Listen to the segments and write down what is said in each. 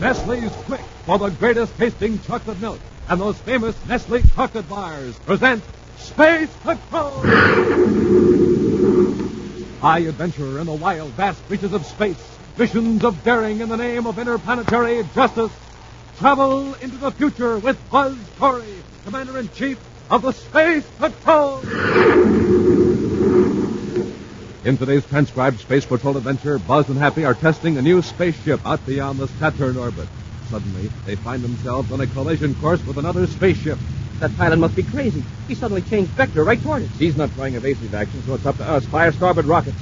Nestle's Quick for the greatest tasting chocolate milk. And those famous Nestle chocolate bars present Space Patrol! High adventure in the wild, vast reaches of space. Missions of daring in the name of interplanetary justice. Travel into the future with Buzz Corey, Commander-in-Chief of the Space Patrol. In today's transcribed Space Patrol adventure, Buzz and Happy are testing a new spaceship out beyond the Saturn orbit. Suddenly, they find themselves on a collision course with another spaceship. That pilot must be crazy. He suddenly changed vector right toward us. He's not throwing evasive action, so it's up to us. Fire starboard rockets.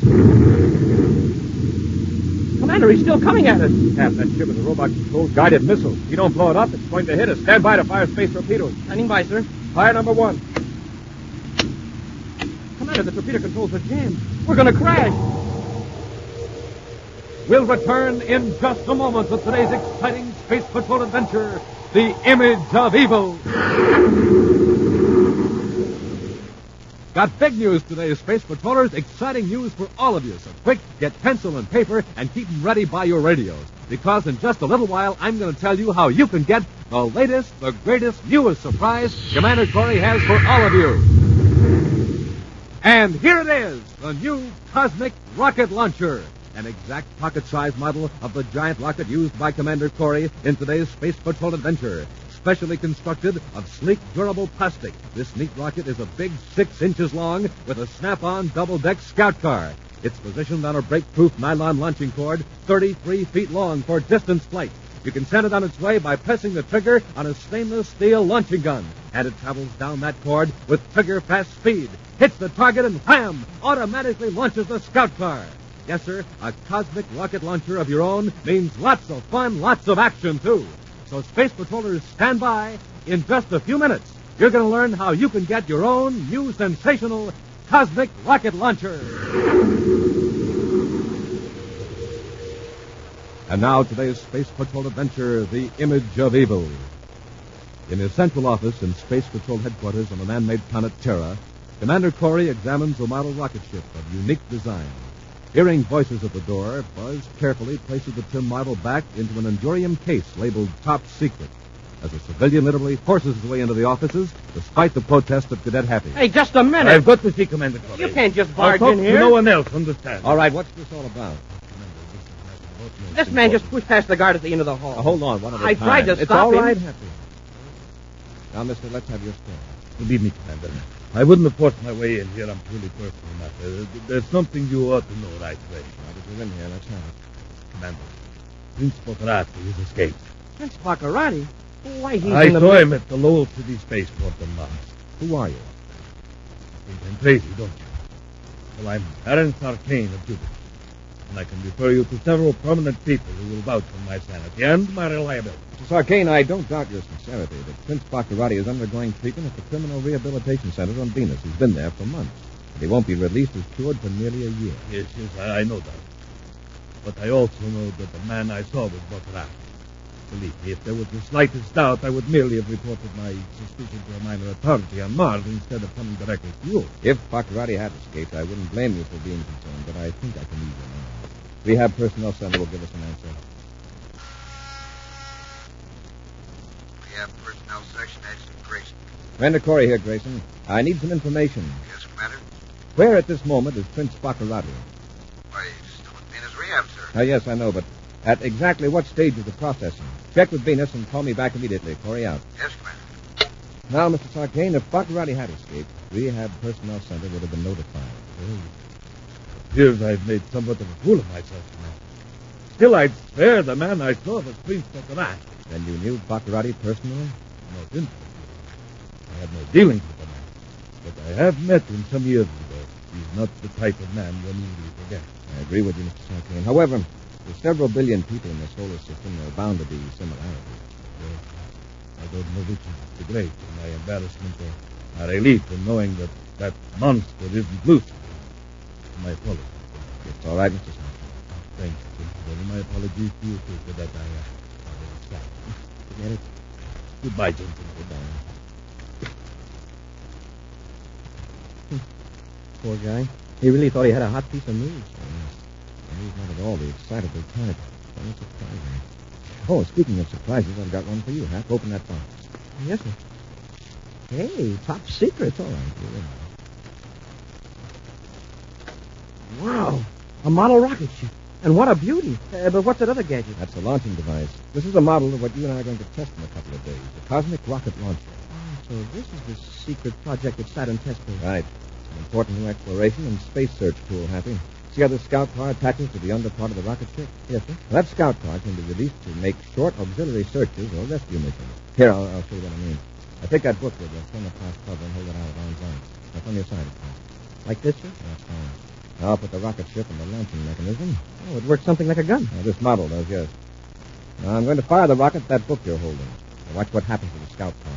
Commander, he's still coming at us. Half that ship is a robot-controlled guided missile. If you don't blow it up, it's going to hit us. Stand by to fire space torpedoes. Standing by, sir. Fire number 1. Commander, the torpedo controls are jammed. We're going to crash. We'll return in just a moment with today's exciting Space Patrol adventure, The Image of Evil. Got big news today, Space Patrollers. Exciting news for all of you. So quick, get pencil and paper and keep them ready by your radios. Because in just a little while, I'm going to tell you how you can get the latest, the greatest, newest surprise Commander Corey has for all of you. And here it is, the new Cosmic Rocket Launcher. An exact pocket-sized model of the giant rocket used by Commander Corey in today's Space Patrol adventure. Specially constructed of sleek, durable plastic, this neat rocket is a big 6 inches long with a snap-on double-deck scout car. It's positioned on a brake-proof nylon launching cord 33 feet long for distance flight. You can send it on its way by pressing the trigger on a stainless steel launching gun. And it travels down that cord with trigger-fast speed. Hits the target and wham! Automatically launches the scout car. Yes, sir, a cosmic rocket launcher of your own means lots of fun, lots of action, too. So Space Patrollers, stand by. In just a few minutes, you're going to learn how you can get your own new sensational Cosmic Rocket Launcher. And now today's Space Patrol adventure, The Image of Evil. In his central office in Space Patrol headquarters on the man-made planet Terra, Commander Corey examines a model rocket ship of unique design. Hearing voices at the door, Buzz carefully places the tin model back into an endurium case labeled Top Secret. As a civilian literally forces his way into the offices, despite the protest of Cadet Happy. Hey, just a minute. I've got to see Commander Corey. You can't just barge I'll in talk here. to no one else, understand? All right, what's this all about? This man just pushed past the guard at the end of the hall. Hold on, one at a time. I tried to It's stop all him. right, Happy. Now, mister, let's have your story. Believe me, Commander, I wouldn't have forced my way in here on purely personal matter. There's something you ought to know right away. Now that you're in here, let's have it. Commander, Prince Boccarati has escaped. Prince Baccarati? Why, he's I in the... saw him at the Lowell City Spaceport on Mars. Who are you? You think I'm crazy, don't you? Well, I'm Aaron Sarkane of Jupiter. And I can refer you to several prominent people who will vouch for my sanity and my reliability. Mr. Sarkane, I don't doubt your sincerity, but Prince Baccarati is undergoing treatment at the Criminal Rehabilitation Center on Venus. He's been there for months. And he won't be released as cured for nearly a year. Yes, I know that. But I also know that the man I saw was Boccarati. Believe me, if there was the slightest doubt, I would merely have reported my suspicion to a minor authority on Mars instead of coming directly to you. If Baccarati had escaped, I wouldn't blame you for being concerned, but I think I can ease your mind. Rehab Personnel Center will give us an answer. Rehab Personnel Section, Agent Grayson. Commander Corey here, Grayson. I need some information. Yes, Commander? Where at this moment is Prince Baccarati? Why, he's still with me in his rehab, sir. Yes, I know, but at exactly what stage of the processing? Check with Venus and call me back immediately. Corey out. Yes, Commander. Now, Mr. Sarkane, if Baccarati had escaped, Rehab Personnel Center would have been notified. Appears I've made somewhat of a fool of myself, Commander. Still, I'd swear the man I saw was Prince Boccarati. Then you knew Baccarati personally? No, didn't I had no dealings with the man. But I have met him some years ago. He's not the type of man one easily forgets. I agree with you, Mr. Sarkane. However, there's several billion people in the solar system. There are bound to be similarities. Well, I don't know which is the great, and my embarrassment or relief in knowing that monster isn't Lucifer. My apologies. It's all right, Mr. Sarkane. Thank you, Prince. My apologies to you, too, for that I Forget it. Goodbye, gentlemen. Goodbye. Poor guy. He really thought he had a hot piece of news. He's not at all the excitable type. Very surprising. Oh, speaking of surprises, I've got one for you, Hap. Open that box. Yes, sir. Hey, top secret. It's all right. Wow. A model rocket ship. And what a beauty. But what's that other gadget? That's a launching device. This is a model of what you and I are going to test in a couple of days. The cosmic rocket launcher. Oh, so this is the secret project at Saturn Test Base. Right. It's an important new exploration and space search tool, Happy. See how the scout car attaches to the under part of the rocket ship? Yes, sir. Well, that scout car can be released to make short auxiliary searches or rescue missions. Here, I'll show you what I mean. I take that book with you, turn the plastic cover, and hold it out at arm's length. That's on your side, of course. Like this, sir? That's fine. Now I'll put the rocket ship in the launching mechanism. Oh, it works something like a gun. This model does, yes. Now I'm going to fire the rocket at that book you're holding. Now watch what happens to the scout car.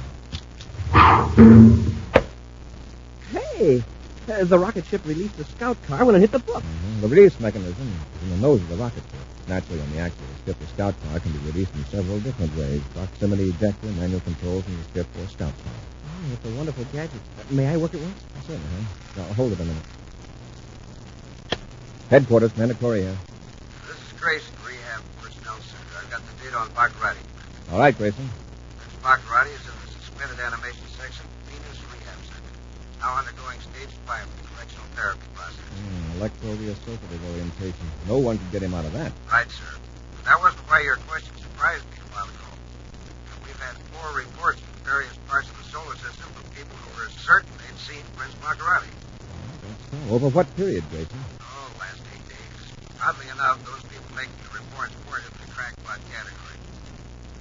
Hey, the rocket ship released the scout car when it hit the book. Mm-hmm. The release mechanism is in the nose of the rocket ship. Naturally, on the axle of the ship, the scout car can be released in several different ways. Proximity, ejector, manual controls from the ship, or scout car. Oh, it's a wonderful gadget. May I work it once? Certainly, huh? Now, hold it a minute. Headquarters, mandatory here. This is Grayson, rehab personnel center. I've got the data on Baccarati. All right, Grayson. This Baccarati is in the suspended animation section, Venus Rehab Center. Now undergoing stage 5 of the correctional therapy process. Electro-reassociative orientation. No one can get him out of that. Right, sir. But that wasn't why your question surprised me a while ago. We've had 4 reports from various parts of the solar system from people who were certain they'd seen Prince Baccarati. Oh, over what period, Grayson? Oh, last 8 days. Oddly enough, those people making the reports weren't in the crackpot category.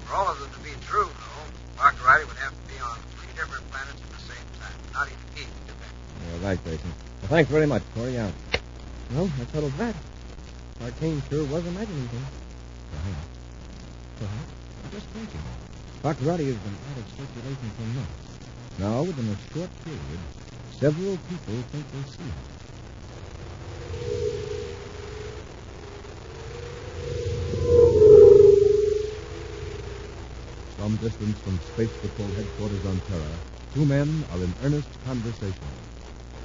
For all of them to be true, though, Baccarati would have to be on 3 different planets at the same time. Not even he could do that. All right, Grayson. Well, thanks very much. Corey out. Well, that settles that. Arcane sure was imagining things. Perhaps. I'm just thinking. Baccarati has been out of circulation for months. Now, within a short period, several people think they see him. Some distance from Space Patrol headquarters on Terra, 2 men are in earnest conversation.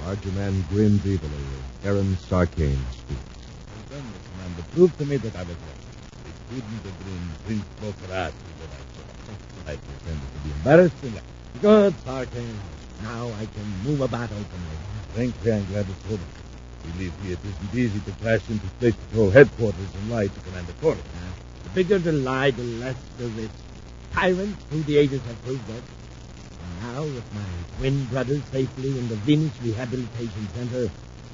Larger man grins evilly as Aaron Sarkane speaks. And then the commander proved to me that I was right. They couldn't have been Prince Baccarati that I saw. I pretended to be embarrassed and left. Good, Sarkane. Now I can move about openly. Frankly, I'm glad it's over. Believe me, it isn't easy to crash into Space Patrol headquarters and lie to Commander Corey. The bigger the lie, the less the risk. Tyrants through the ages have proved that. And now, with my twin brothers safely in the Venus Rehabilitation Center,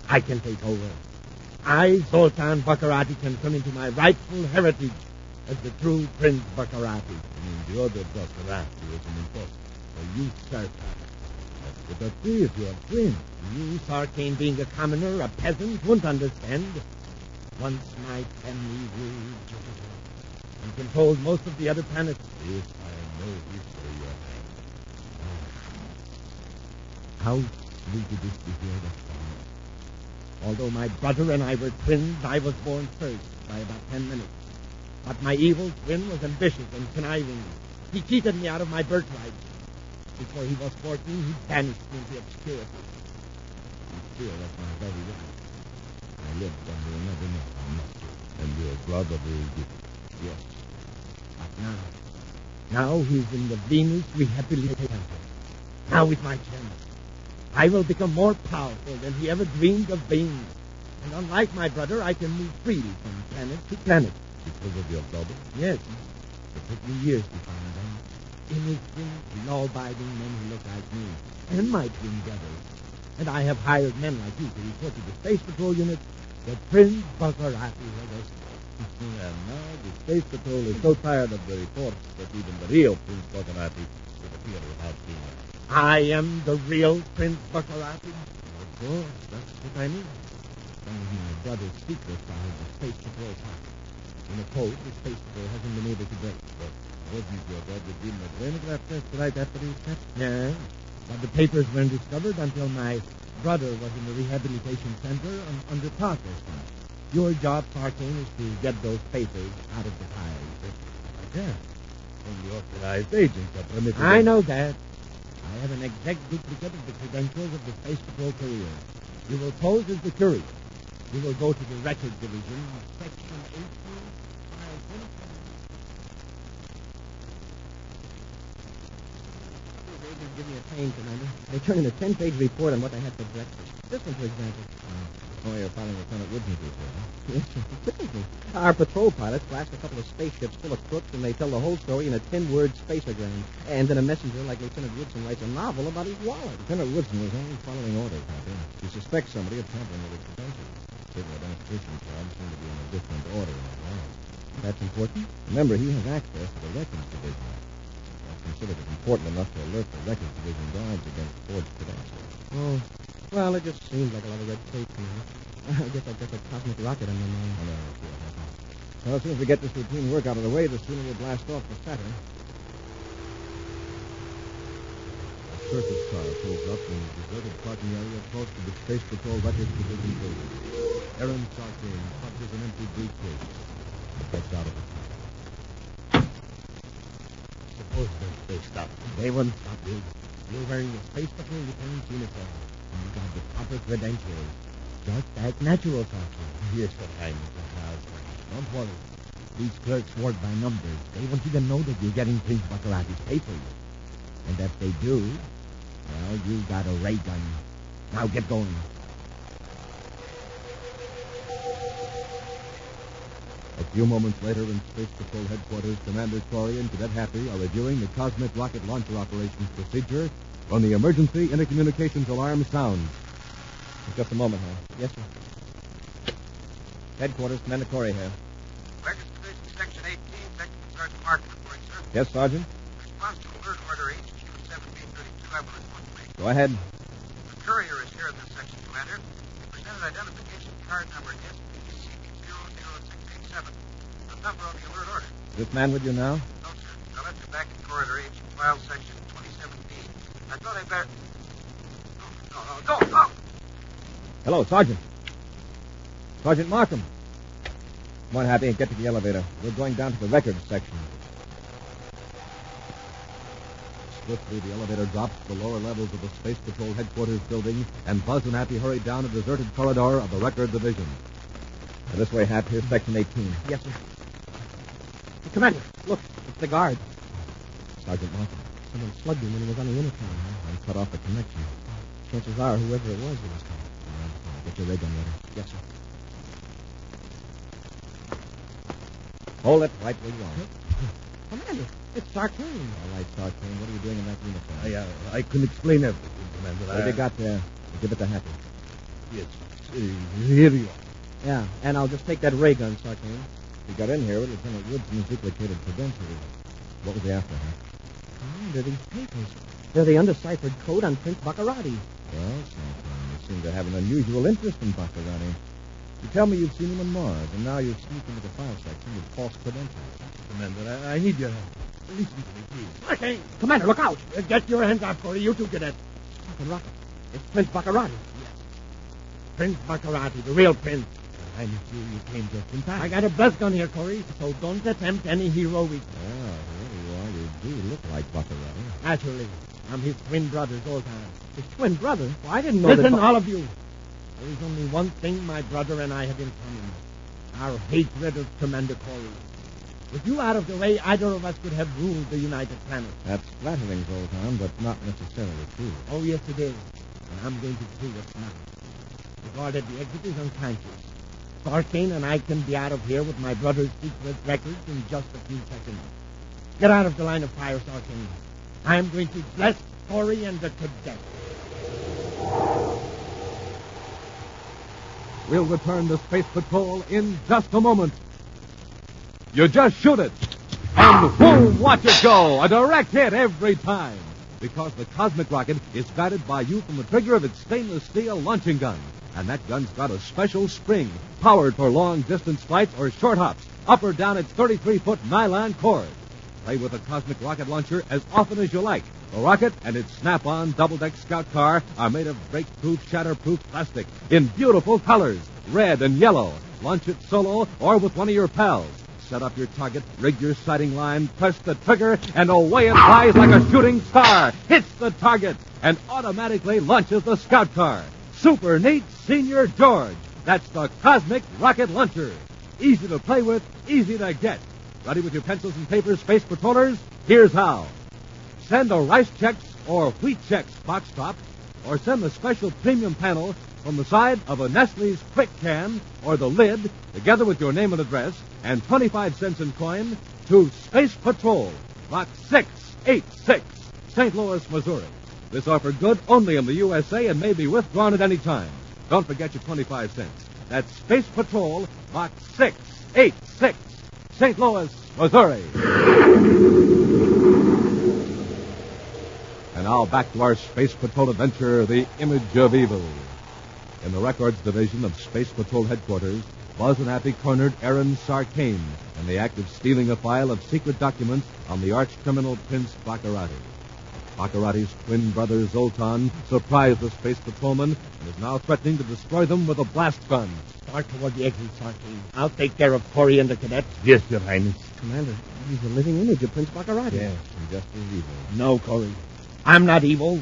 I can take over. I, Zoltan Baccarati, can come into my rightful heritage as the true Prince Baccarati. The other Baccarati was an impostor. A usurper. But that be if you're a twin. You, Sarkane, being a commoner, a peasant, won't understand. Once my family ruled Jupiter and controlled most of the other planets. Yes, I know history, Your Highness. How sweet it is to hear that song. Although my brother and I were twins, I was born first by about 10 minutes. But my evil twin was ambitious and conniving. He cheated me out of my birthright. Before he was 14, he banished me into obscurity. You feel that's my very right. I lived under another name. And your brother will give it. Yes. But now he's in the Venus Rehabilitation Center. Now is my chance. I will become more powerful than he ever dreamed of being. And unlike my brother, I can move freely from planet to planet. Because of your brother? Yes. It took me years to find them. Innocent, law-abiding men who look like me. And my twin brothers. And I have hired men like you to report to the Space Patrol unit that Prince Baccarati has us. And now the Space Patrol is so tired of the reports that even the real Prince Baccarati would appear without being. I am the real Prince Baccarati? Of course, that's what I mean. Some of my brother's secrets are in the Space Patrol pocket. In a code the Space Patrol hasn't been able to break. But wasn't your brother doing a brainograph test right after he was catch? Yeah. But the papers weren't discovered until my brother was in the rehabilitation center and under processing. Your job, Sarkane, is to get those papers out of the files. I can't. Only authorized agents are permitted. I know that. I have an exact duplicate of the credentials of the Space Patrol career. You will pose as the courier. You will go to the record division, section 18, file 27. Pages give me a pain, Commander. They turn in a 10-page report on what I had for breakfast. This one, for example. Oh, you're following Lieutenant Woods' report, huh? Yes, sir. Typically. Our patrol pilots flashed a couple of spaceships full of crooks, and they tell the whole story in a 10-word spaceogram. And then a messenger like Lieutenant Woodson writes a novel about his wallet. Lieutenant Woodson was only following orders, Happy. He suspects somebody of tampering with his credentials. Civil identification cards seem to be in a different order in his wallet. That's important? Remember, he has access to the Records Division. That's considered as important enough to alert the Records Division guards against forged credentials. Oh. Well, it just seems like a lot of red tape, Commander. I guess I've got that cosmic rocket on my mind. I know, sure, Happy. Well, as soon as we get this routine work out of the way, the sooner we'll blast off for Saturn. A surface car pulls up in a deserted parking area close to the Space Patrol Records Division building. Aaron Sarkane clutches an empty briefcase and gets out of the car. Suppose they stop. They wouldn't stop you. You're wearing a Space Patrol lieutenant's uniform. And you got the proper credentials. Just like natural talking. Here's what I need to have. Don't worry. These clerks work by numbers. They want you to know that you're getting Prince Baccarati's pay for you. And if they do, well, you got a ray gun. Now get going. A few moments later in Space Patrol headquarters, Commander Corey and Cadet Happy are reviewing the cosmic rocket launcher operations procedure when the emergency intercommunications alarm sounds. Just a moment, huh? Yes, sir. Headquarters, Commander Corey here. Records Division, Section 18, Technical Sergeant Martin reporting, sir. Yes, Sergeant? Response to alert order HQ 1732, I will report, please. Go ahead. The courier is here in this section, Commander. He presented identification card number SPC00687, the number on the alert order. Is this man with you now? No, sir. I left him back in corridor H, file section 2017. I thought I'd better... No. Hello, Sergeant. Sergeant Markham. Come on, Happy, and get to the elevator. We're going down to the records section. Swiftly, the elevator drops to the lower levels of the Space Patrol headquarters building, and Buzz and Happy hurry down a deserted corridor of the Record Division. Now, this way, Hap. Here's Section 18. Yes, sir. Commander, look. It's the guard. Sergeant Markham. Someone slugged him when he was on the intercom. And cut off the connection. Chances are whoever it was coming. Get your ray gun ready. Yes, sir. Hold it right where you are. Commander, it's Sarkane. All right, Sarkane. What are you doing in that uniform? I can explain everything, Commander. What have you got there? Give it to Happy. Yes, here you are. Yeah, and I'll just take that ray gun, Sarkane. He got in here with Lieutenant Woodson's duplicated credentials. What was he after, huh? Commander, these papers. They're the undeciphered code on Prince Baccarati. Well, Sarkane, you seem to have an unusual interest in Baccarati. You tell me you've seen him on Mars, and now you've sneaked into the file section with false credentials. Commander, I need your help. Listen to me, please. Okay, Commander, look out. Get your hands up, Corey. You two get it. Rocket. It's Prince Baccarati. Yes. Prince Baccarati, the real prince. I'm sure you came just in time. I got a blast gun here, Corey, so don't attempt any heroics. Ah, there you are. You do look like Baccarati. Naturally. I'm his twin brother's old time. His twin brother? Well, I didn't know Listen, that... all of you. There is only one thing my brother and I have in common. Our hatred of Commander Corey. With you out of the way, either of us could have ruled the United Planets. That's flattering, Zoltan, but not necessarily true. Oh, yes, it is. And I'm going to prove it now. Regarded the exit is unconscious. Sarkane and I can be out of here with my brother's secret records in just a few seconds. Get out of the line of fire, Sarkane. I'm going to bless Corey and the cadet. We'll return to Space Patrol in just a moment. You just shoot it, and boom, watch it go. A direct hit every time. Because the cosmic rocket is guided by you from the trigger of its stainless steel launching gun. And that gun's got a special spring, powered for long-distance flights or short hops, up or down its 33-foot nylon cord. Play with a cosmic rocket launcher as often as you like. The rocket and its snap-on double-deck scout car are made of break-proof, shatter-proof plastic in beautiful colors, red and yellow. Launch it solo or with one of your pals. Set up your target, rig your sighting line, press the trigger, and away it flies like a shooting star. Hits the target and automatically launches the scout car. Super neat, Senior George. That's the cosmic rocket launcher. Easy to play with, easy to get. Ready with your pencils and papers, Space Patrollers? Here's how. Send a rice check or Wheat Chex box top, or send the special premium panel from the side of a Nestle's Quick Can or the lid, together with your name and address, and 25 cents in coin, to Space Patrol, Box 686, St. Louis, Missouri. This offer good only in the USA and may be withdrawn at any time. Don't forget your 25 cents. That's Space Patrol, Box 686, St. Louis, Missouri. And now back to our Space Patrol adventure, The Image of Evil. In the Records Division of Space Patrol Headquarters, Buzz and Happy cornered Aaron Sarkane in the act of stealing a file of secret documents on the arch-criminal Prince Baccarati. Baccarati's twin brother Zoltan surprised the Space Patrolman and is now threatening to destroy them with a blast gun. Start toward the exit, Sarkane. I'll take care of Corey and the cadets. Yes, Your Highness. Commander, he's a living image of Prince Baccarati. Yes, and just as evil. No, Corey. I'm not evil.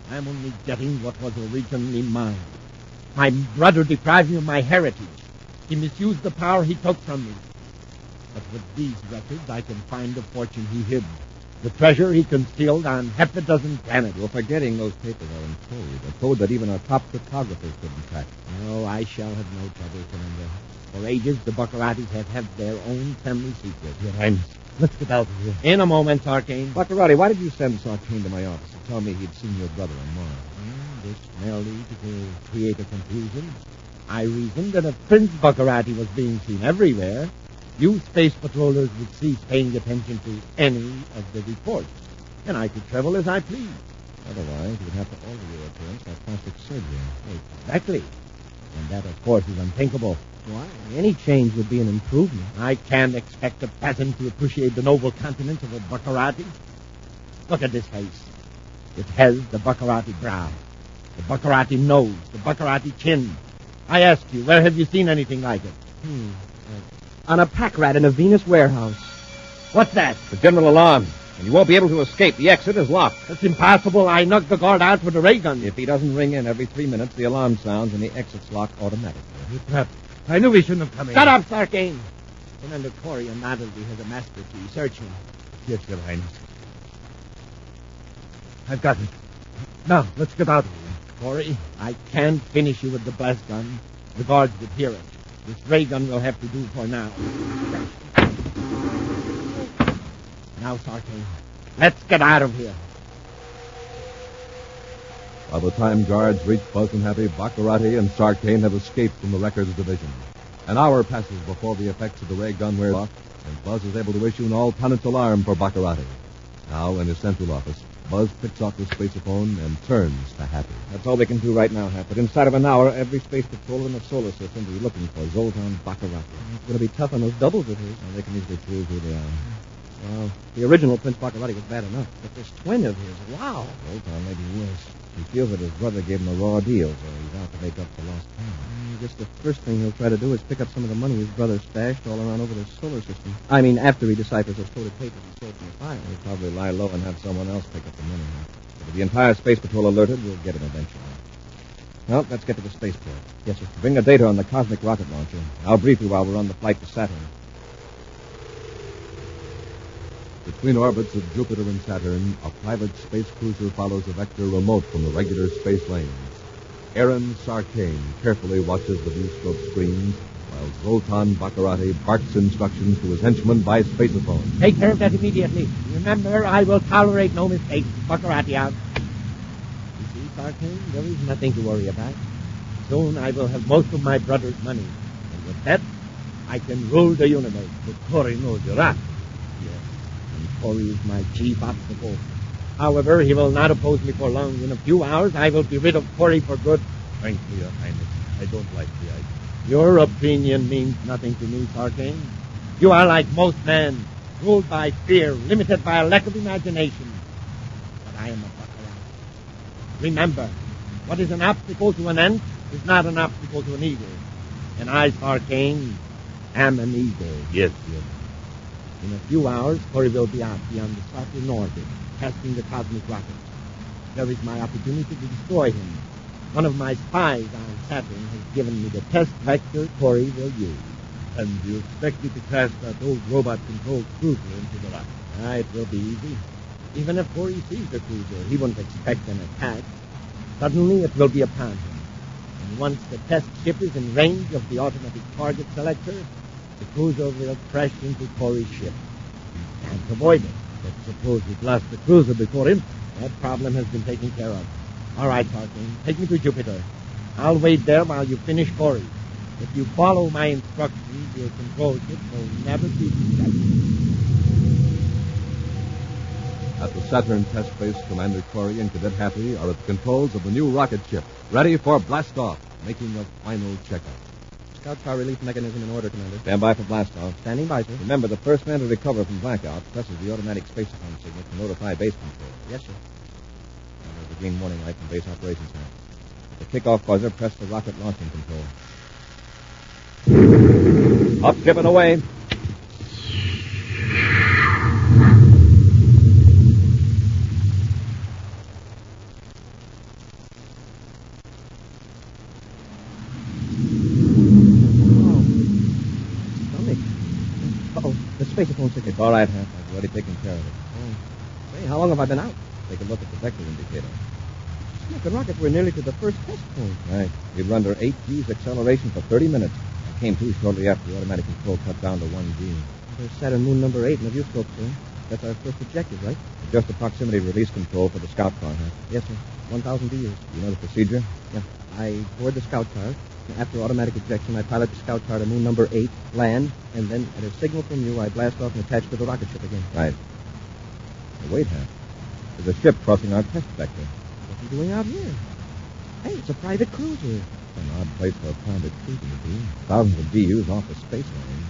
I'm only getting what was originally mine. My brother deprived me of my heritage. He misused the power he took from me. But with these records, I can find the fortune he hid. The treasure he concealed on half a dozen planets. You're forgetting those papers are in code. A code that even our top cryptographers couldn't crack. No, I shall have no trouble, Commander. For ages, the Baccaratis have had their own family secrets. Your Highness, let's get out of here. In a moment, Sarkane. Baccarati, why did you send Sarkane to my office to tell me he'd seen your brother on Mars? This merely to create a confusion. I reasoned that if Prince Baccarati was being seen everywhere, you space patrollers would cease paying attention to any of the reports, and I could travel as I pleased. Otherwise, you'd have to alter your appearance by plastic surgery. Exactly. And that, of course, is unthinkable. Why? Any change would be an improvement. I can't expect a peasant to appreciate the noble countenance of a Baccarati. Look at this face. It has the Baccarati brow, the Baccarati nose, the Baccarati chin. I ask you, where have you seen anything like it? On a pack rat in a Venus warehouse. What's that? The general alarm. And you won't be able to escape. The exit is locked. That's impossible. I knocked the guard out with a ray gun. If he doesn't ring in every 3 minutes, the alarm sounds and the exit's locked automatically. You trapped. I knew we shouldn't have come in. Shut up, Sarkane. Commander Corey undoubtedly has a master key. Search him. Yes, Your Highness. I've got it. Now, let's get out of here. Corey, I can't finish you with the blast gun. The guards would hear it. This ray gun will have to do for now. Now, Sarkane, let's get out of here. By the time guards reach Buzz and Happy, Baccarati and Sarkane have escaped from the Records Division. An hour passes before the effects of the ray gun wear off, and Buzz is able to issue an all-planets alarm for Baccarati. Now, in his central office, Buzz picks off his spaceophone and turns to Happy. That's all they can do right now, Hap. But inside of an hour, every space patrol in the solar system will be looking for Zoltan Baccarati. It's going to be tough on those doubles of his. Well, they can easily prove who they are. Well, the original Prince Baccarati was bad enough, but this twin of his, wow. Zoltan may be worse. He feels that his brother gave him a raw deal, so he's out to make up for lost time. I guess the first thing he'll try to do is pick up some of the money his brother stashed all around over the solar system. I mean, after he deciphers those coded papers he stole from the file. He'll probably lie low and have someone else pick up the money. But with the entire Space Patrol alerted, we'll get him eventually. Well, let's get to the spaceport. Yes, sir. Bring the data on the cosmic rocket launcher. I'll brief you while we're on the flight to Saturn. Between orbits of Jupiter and Saturn, a private space cruiser follows a vector remote from the regular space lanes. Aaron Sarkane carefully watches the viewscope screens while Zoltan Baccarati barks instructions to his henchmen by spaceophone. Take care of that immediately. Remember, I will tolerate no mistakes. Baccarati out. You see, Sarkane, there is nothing to worry about. Soon I will have most of my brother's money. And with that, I can rule the universe. But Corey knows you're at. Corey is my chief obstacle. However, he will not oppose me for long. In a few hours, I will be rid of Corey for good. Thank you, Your Highness. I don't like the idea. Your opinion means nothing to me, Sarkane. You are like most men, ruled by fear, limited by a lack of imagination. But I am a Baccarati. Remember, what is an obstacle to an ant is not an obstacle to an eagle. And I, Sarkane, am an eagle. Yes, yes. In a few hours, Corey will be out beyond the Saturn orbit, testing the cosmic rocket. There is my opportunity to destroy him. One of my spies on Saturn has given me the test vector Corey will use. And you expect me to crash that old robot-controlled cruiser into the rocket? It will be easy. Even if Corey sees the cruiser, he won't expect an attack. Suddenly, it will be upon him. And once the test ship is in range of the automatic target selector, the cruiser will crash into Corey's ship. He can't avoid it. But suppose we blast the cruiser before impact. That problem has been taken care of. All right, Tarkin, take me to Jupiter. I'll wait there while you finish Corey. If you follow my instructions, your control ship will never be detected. At the Saturn test base, Commander Corey and Cadet Happy are at the controls of the new rocket ship, ready for blast-off, making a final checkup. Scout car release mechanism in order, Commander. Stand by for blast-off. Standing by, sir. Remember, the first man to recover from blackout presses the automatic space-phone signal to notify base control. Yes, sir. Now, there's the green warning light from base operations center. At the kickoff buzzer, press the rocket launching control. Up, ship, and away. The spacephone signal. It's all right, Hap. I've already taken care of it. Oh. Hey, how long have I been out? Take a look at the vector indicator. Look, the rockets were nearly to the first test point. Right. We were under 8 G's acceleration for 30 minutes. I came to shortly after the automatic control cut down to 1 G. There's Saturn moon number 8 in the viewscope, sir. That's our first objective, right? Just the proximity release control for the scout car, Hap. Yes, sir. 1,000 BUs. You know the procedure? Yeah. I board the scout car. After automatic ejection, I pilot the scout car to moon number 8, land, and then at a signal from you, I blast off and attach to the rocket ship again. Right. Now, wait, Hap. There's a ship crossing our test vector. What's he doing out here? Hey, it's a private cruiser. It's an odd place for a private cruiser to be. Thousands of BUs off the space lane.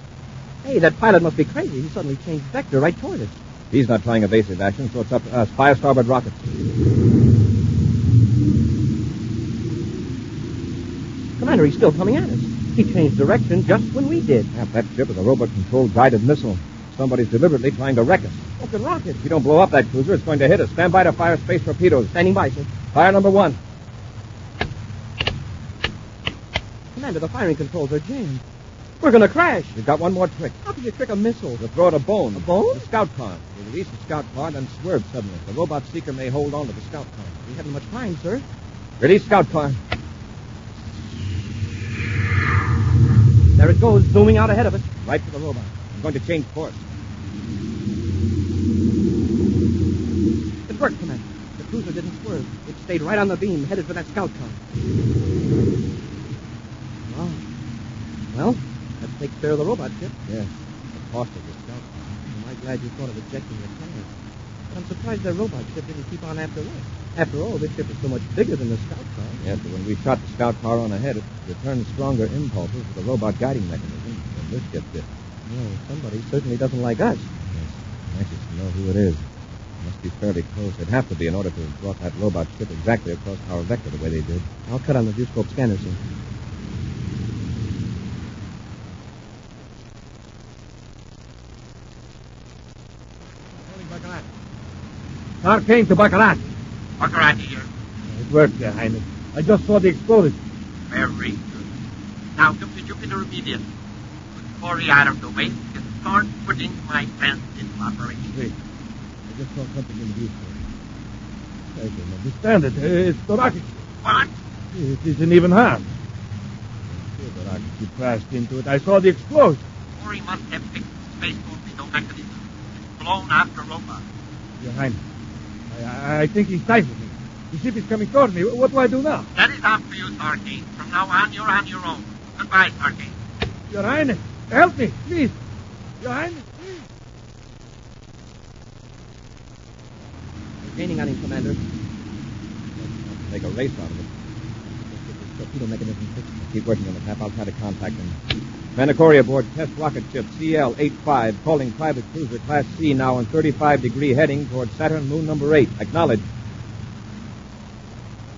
Hey, that pilot must be crazy. He suddenly changed vector right toward us. He's not trying evasive action, so it's up to us. Fire starboard rockets. Commander, he's still coming at us. He changed direction just when we did. Hap, that ship is a robot-controlled guided missile. Somebody's deliberately trying to wreck us. Fucking rocket. If you don't blow up that cruiser, it's going to hit us. Stand by to fire space torpedoes. Standing by, sir. Fire number 1. Commander, the firing controls are jammed. We're going to crash. We've got one more trick. How can you trick a missile? We'll throw it a bone. A bone? The scout car. We'll release the scout car, then swerve suddenly. The robot seeker may hold on to the scout car. We haven't much time, sir. Release scout car. There it goes, zooming out ahead of us. Right for the robot. I'm going to change course. It worked, Commander. The cruiser didn't swerve. It stayed right on the beam, headed for that scout car. Wow. Well, that takes care of the robot ship. Yes. The cost of the scout car. Am I glad you thought of ejecting the tank? But I'm surprised that robot ship didn't keep on after us. After all, this ship is so much bigger than the scout car. Yes, but when we shot the scout car on ahead, it returned stronger impulses with the robot guiding mechanism than this ship did. Well, somebody certainly doesn't like us. Yes. Anxious to know who it is. It must be fairly close. It'd have to be in order to have brought that robot ship exactly across our vector the way they did. I'll cut on the viewscope scanner, sir. Arcane to Baccarat. Baccarat here. It worked, Your Highness. I just saw the explosion. Very good. Now, jump to Jupiter immediately. With Corey out of the way, we can start putting my plans into operation. Wait. I just saw something in the viewscope. I don't understand it. It's the rocket ship. What? It isn't even harmed. I'm sure the rocket ship crashed into it. I saw the explosion. Corey must have fixed the space torpedo mechanism. It's blown after robot. Your Highness, I think he's stifled me. The ship is coming toward me. What do I do now? That is up to you, Sarkane. From now on, you're on your own. Goodbye, Sarkane. Your Highness, help me, please. Your Highness, please. We're gaining on him, Commander. Let's make a race out of it. Let's get this torpedo mechanism fixed. Keep working on it, Hap. I'll try to contact him. Commander Corey aboard test rocket ship CL-85, calling private cruiser Class C now on 35-degree heading towards Saturn moon number 8. Acknowledge.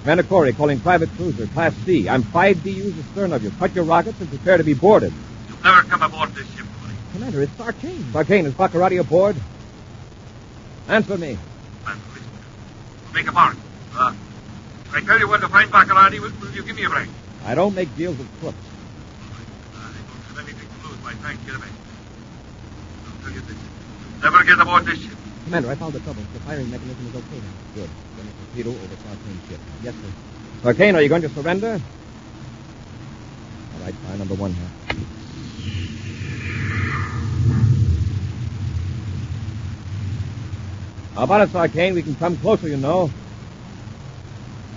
Commander Corey calling private cruiser Class C. I'm 5 DUs astern of you. Cut your rockets and prepare to be boarded. You'll never come aboard this ship, Corey. Commander, it's Sarkane. Sarkane, is Baccarati aboard? Answer me. I'm listening. We'll make a mark. If I tell you where to find Baccarati, will you give me a break? I don't make deals with crooks. I don't have anything to lose by trying to get away. I'll tell you this. Never get aboard this ship. Commander, I found the trouble. The firing mechanism is okay now. Good. Then a torpedo over Sartain's ship. Yes, sir. Sartain, are you going to surrender? All right, fire number 1 here. How about it, Sartain? We can come closer, you know.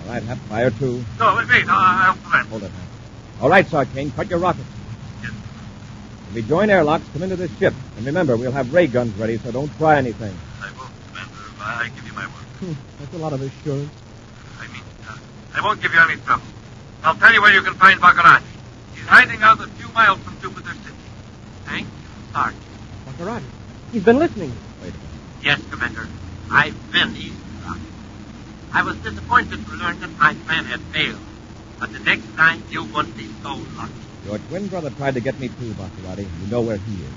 All right, Hap, fire 2. No, wait. I'll surrender. Hold it, Hap. All right, Sartain, cut your rockets. Yes. When we join airlocks, come into this ship. And remember, we'll have ray guns ready, so don't try anything. I won't, Commander. I give you my word. That's a lot of assurance. I mean, I won't give you any trouble. I'll tell you where you can find Baccarati. He's hiding out a few miles from Jupiter City. Thank you, Sergeant. Baccarati. He's been listening. Wait a minute. Yes, Commander. I've been eavesdropping. I was disappointed to learn that my plan had failed. But the next time, you won't be so lucky. Your twin brother tried to get me too, Baccarati. You know where he is.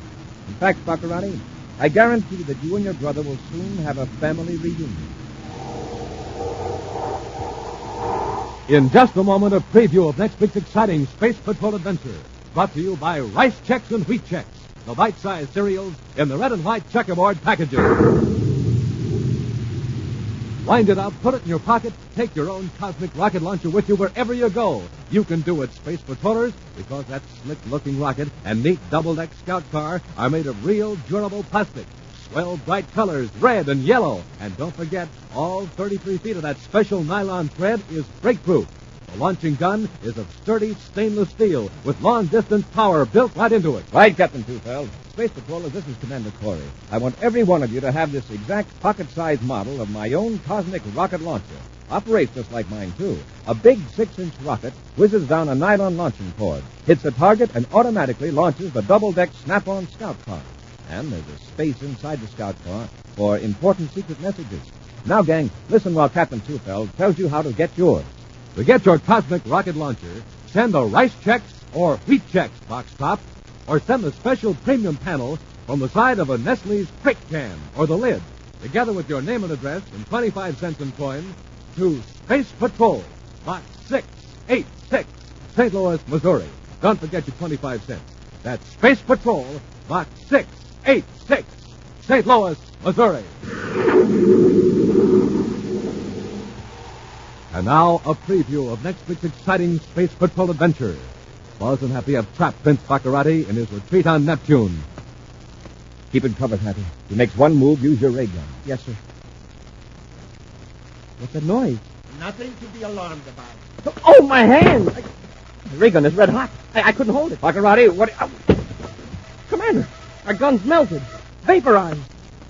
In fact, Baccarati, I guarantee that you and your brother will soon have a family reunion. In just a moment, a preview of next week's exciting Space Patrol adventure. Brought to you by Rice Chex and Wheat Chex, the bite-sized cereals in the red and white checkerboard packages. Wind it up, put it in your pocket, take your own cosmic rocket launcher with you wherever you go. You can do it, Space Patrollers, because that slick-looking rocket and neat double-deck scout car are made of real, durable plastic. Swell, bright colors, red and yellow. And don't forget, all 33 feet of that special nylon thread is break-proof. The launching gun is of sturdy stainless steel with long-distance power built right into it. Right, Captain Twofeldt. Space Patrollers, this is Commander Corey. I want every one of you to have this exact pocket-sized model of my own cosmic rocket launcher. Operates just like mine, too. A big 6-inch rocket whizzes down a nylon launching cord, hits a target, and automatically launches the double-deck Snap-on scout car. And there's a space inside the scout car for important secret messages. Now, gang, listen while Captain Twofeldt tells you how to get yours. To get your cosmic rocket launcher, send a Rice Chex or Wheat Chex box top, or send the special premium panel from the side of a Nestle's Quick Can or the lid, together with your name and address and 25 cents in coin, to Space Patrol, Box 686, St. Louis, Missouri. Don't forget your 25 cents. That's Space Patrol, Box 686, St. Louis, Missouri. And now, a preview of next week's exciting Space Patrol adventure. Buzz and Happy have trapped Prince Baccarati in his retreat on Neptune. Keep it covered, Happy. If he makes one move, use your ray gun. Yes, sir. What's that noise? Nothing to be alarmed about. Oh, my hand! The ray gun is red hot. I couldn't hold it. Baccarati, what... Commander, our gun's melted. Vaporized.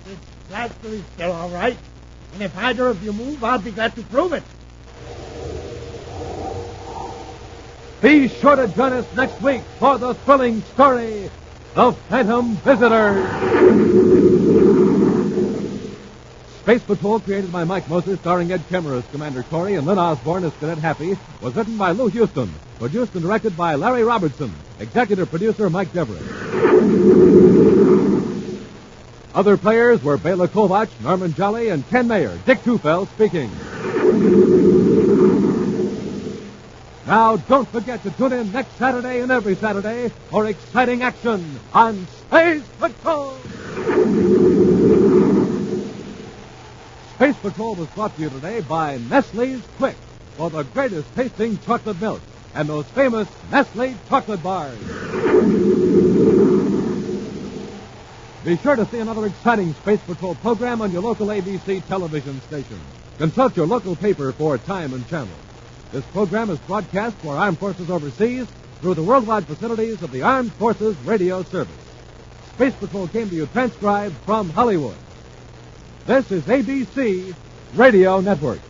This blaster is still all right. And if either of you move, I'll be glad to prove it. Be sure to join us next week for the thrilling story, The Phantom Visitor. Space Patrol, created by Mike Moser, starring Ed Kemmer as Commander Corey and Lynn Osborne as Cadet Happy, was written by Lou Houston, produced and directed by Larry Robertson, executive producer Mike Deverett. Other players were Bela Kovac, Norman Jolly, and Ken Mayer. Dick Twofeldt speaking. Now, don't forget to tune in next Saturday and every Saturday for exciting action on Space Patrol. Space Patrol was brought to you today by Nestle's Quick, for the greatest tasting chocolate milk and those famous Nestle chocolate bars. Be sure to see another exciting Space Patrol program on your local ABC television station. Consult your local paper for time and channel. This program is broadcast for Armed Forces overseas through the worldwide facilities of the Armed Forces Radio Service. Space Patrol came to you transcribed from Hollywood. This is ABC Radio Network.